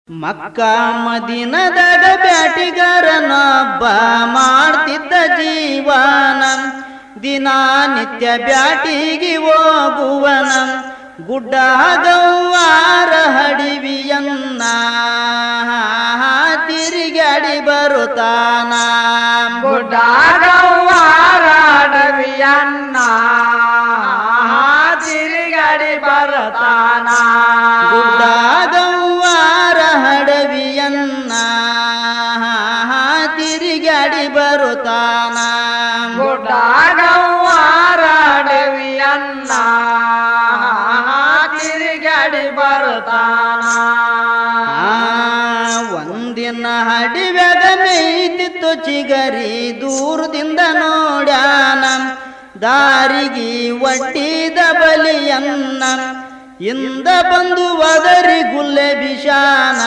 ಮಕ್ಕಾ ಮದೀನದಾಗ ಬ್ಯಾಟಿಗಾರನೊಬ್ಬ ಮಾಡ್ತಿದ್ದ ಜೀವನ, ದಿನನಿತ್ಯ ಬ್ಯಾಟಿಗೆ ಹೋಗುವನ, ಗುಡ್ಡ ಗವ್ವಾರ ಹಡಿವಿಯನ್ನ ತಿರುಗಾಡಿ ಬರುತ್ತಾನ. ಗುಡ್ಡ ಗವ್ವಾರ ಹಡವಿಯನ್ನ ತಿರುಗಾಡಿ ಬರುತ್ತಾನ. ಗುಡ್ಡ ಗವ್ವಾರ ಹಡವಿಯನ್ನ ತಿರುಗಾಡಿ ಬರುತ್ತಾನ. ಗುಡ್ಡ ಗವ್ವಾರ ಹಡವಿಯನ್ನ ತಿರುಗಾಡಿ ಬರುತ್ತಾನ. ಒಂದಿನ ಹಡಿವ್ಯಾಗ ಮೇಯ್ತಿತ್ತು ಚಿಗರಿ, ದೂರದಿಂದ ನೋಡ್ಯಾನ ದಾರಿಗೆ ಒಡ್ಡಿದ ಬಲಿಯನ್ನ, ಇಂದ ಬಂದು ಒದರಿ ಗುಲ್ಲೆ ಬಿಷಾನ.